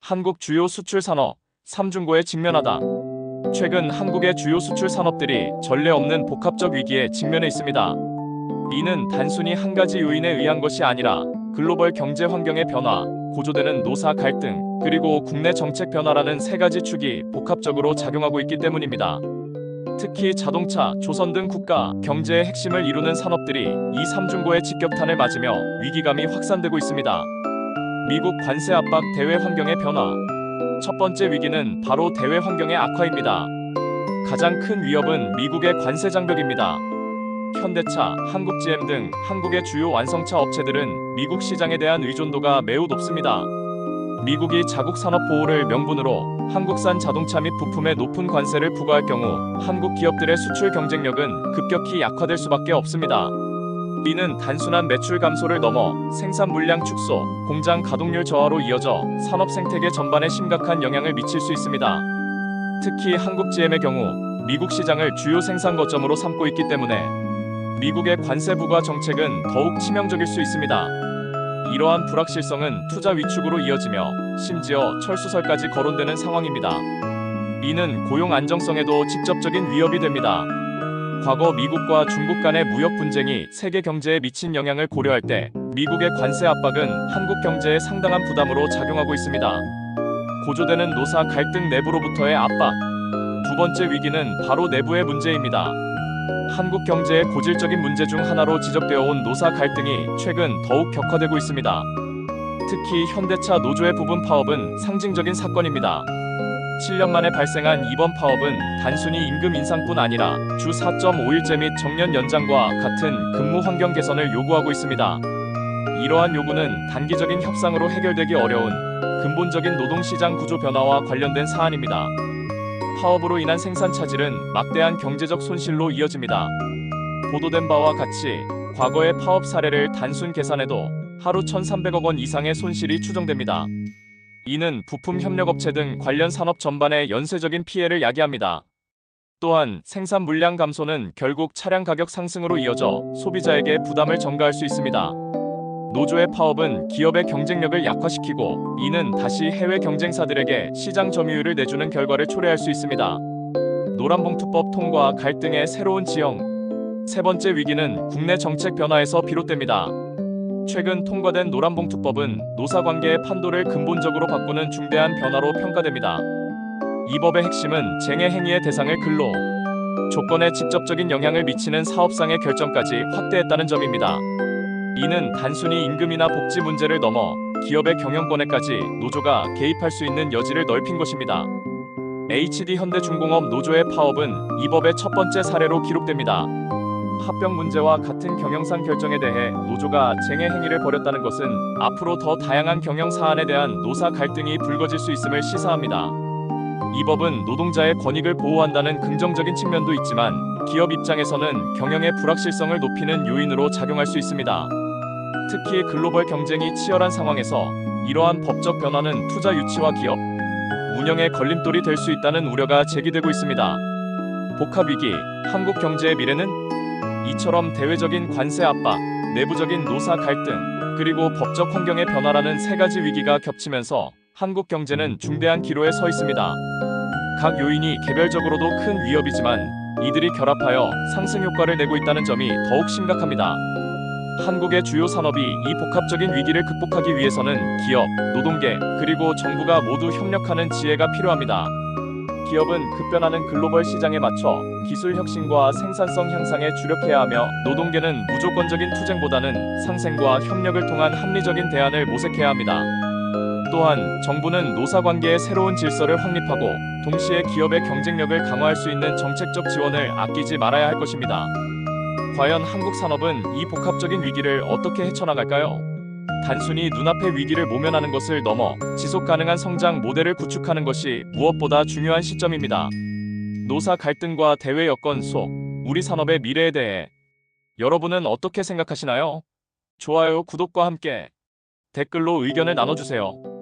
한국 주요 수출 산업 3중고에 직면하다. 최근 한국의 주요 수출 산업들이 전례 없는 복합적 위기에 직면해 있습니다. 이는 단순히 한 가지 요인에 의한 것이 아니라 글로벌 경제 환경의 변화, 고조되는 노사 갈등, 그리고 국내 정책 변화라는 세 가지 축이 복합적으로 작용하고 있기 때문입니다. 특히 자동차, 조선 등 국가 경제의 핵심을 이루는 산업들이 이 3중고의 직격탄을 맞으며 위기감이 확산되고 있습니다. 미국 관세 압박, 대외 환경의 변화. 첫 번째 위기는 바로 대외 환경의 악화입니다. 가장 큰 위협은 미국의 관세 장벽입니다. 현대차, 한국GM 등 한국의 주요 완성차 업체들은 미국 시장에 대한 의존도가 매우 높습니다. 미국이 자국 산업 보호를 명분으로 한국산 자동차 및 부품에 높은 관세를 부과할 경우 한국 기업들의 수출 경쟁력은 급격히 약화될 수밖에 없습니다. 이는 단순한 매출 감소를 넘어 생산 물량 축소, 공장 가동률 저하로 이어져 산업 생태계 전반에 심각한 영향을 미칠 수 있습니다. 특히 한국GM의 경우 미국 시장을 주요 생산 거점으로 삼고 있기 때문에 미국의 관세 부과 정책은 더욱 치명적일 수 있습니다. 이러한 불확실성은 투자 위축으로 이어지며 심지어 철수설까지 거론되는 상황입니다. 이는 고용 안정성에도 직접적인 위협이 됩니다. 과거 미국과 중국 간의 무역 분쟁이 세계 경제에 미친 영향을 고려할 때 미국의 관세 압박은 한국 경제에 상당한 부담으로 작용하고 있습니다. 고조되는 노사 갈등 내부로부터의 압박. 두 번째 위기는 바로 내부의 문제입니다. 한국 경제의 고질적인 문제 중 하나로 지적되어 온 노사 갈등이 최근 더욱 격화되고 있습니다. 특히 현대차 노조의 부분 파업은 상징적인 사건입니다. 7년 만에 발생한 이번 파업은 단순히 임금 인상뿐 아니라 주 4.5일제 및 정년 연장과 같은 근무 환경 개선을 요구하고 있습니다. 이러한 요구는 단기적인 협상으로 해결되기 어려운 근본적인 노동시장 구조 변화와 관련된 사안입니다. 파업으로 인한 생산 차질은 막대한 경제적 손실로 이어집니다. 보도된 바와 같이 과거의 파업 사례를 단순 계산해도 하루 1,300억 원 이상의 손실이 추정됩니다. 이는 부품 협력업체 등 관련 산업 전반에 연쇄적인 피해를 야기합니다. 또한 생산 물량 감소는 결국 차량 가격 상승으로 이어져 소비자에게 부담을 전가할 수 있습니다. 노조의 파업은 기업의 경쟁력을 약화시키고 이는 다시 해외 경쟁사들에게 시장 점유율을 내주는 결과를 초래할 수 있습니다. 노란봉투법 통과 갈등의 새로운 지형. 세 번째 위기는 국내 정책 변화에서 비롯됩니다. 최근 통과된 노란봉투법은 노사관계의 판도를 근본적으로 바꾸는 중대한 변화로 평가됩니다. 이 법의 핵심은 쟁의 행위의 대상을 근로, 조건에 직접적인 영향을 미치는 사업상의 결정까지 확대했다는 점입니다. 이는 단순히 임금이나 복지 문제를 넘어 기업의 경영권에까지 노조가 개입할 수 있는 여지를 넓힌 것입니다. HD 현대중공업 노조의 파업은 이 법의 첫 번째 사례로 기록됩니다. 합병 문제와 같은 경영상 결정에 대해 노조가 쟁의 행위를 벌였다는 것은 앞으로 더 다양한 경영 사안에 대한 노사 갈등이 불거질 수 있음을 시사합니다. 이 법은 노동자의 권익을 보호한다는 긍정적인 측면도 있지만 기업 입장에서는 경영의 불확실성을 높이는 요인으로 작용할 수 있습니다. 특히 글로벌 경쟁이 치열한 상황에서 이러한 법적 변화는 투자 유치와 기업 운영에 걸림돌이 될 수 있다는 우려가 제기되고 있습니다. 복합위기, 한국 경제의 미래는? 이처럼 대외적인 관세 압박, 내부적인 노사 갈등, 그리고 법적 환경의 변화라는 세 가지 위기가 겹치면서 한국 경제는 중대한 기로에 서 있습니다. 각 요인이 개별적으로도 큰 위협이지만 이들이 결합하여 상승 효과를 내고 있다는 점이 더욱 심각합니다. 한국의 주요 산업이 이 복합적인 위기를 극복하기 위해서는 기업, 노동계, 그리고 정부가 모두 협력하는 지혜가 필요합니다. 기업은 급변하는 글로벌 시장에 맞춰 기술 혁신과 생산성 향상에 주력해야 하며 노동계는 무조건적인 투쟁보다는 상생과 협력을 통한 합리적인 대안을 모색해야 합니다. 또한 정부는 노사관계의 새로운 질서를 확립하고 동시에 기업의 경쟁력을 강화할 수 있는 정책적 지원을 아끼지 말아야 할 것입니다. 과연 한국 산업은 이 복합적인 위기를 어떻게 헤쳐나갈까요? 단순히 눈앞의 위기를 모면하는 것을 넘어 지속 가능한 성장 모델을 구축하는 것이 무엇보다 중요한 시점입니다. 노사 갈등과 대외 여건 속 우리 산업의 미래에 대해 여러분은 어떻게 생각하시나요? 좋아요, 구독과 함께 댓글로 의견을 나눠주세요.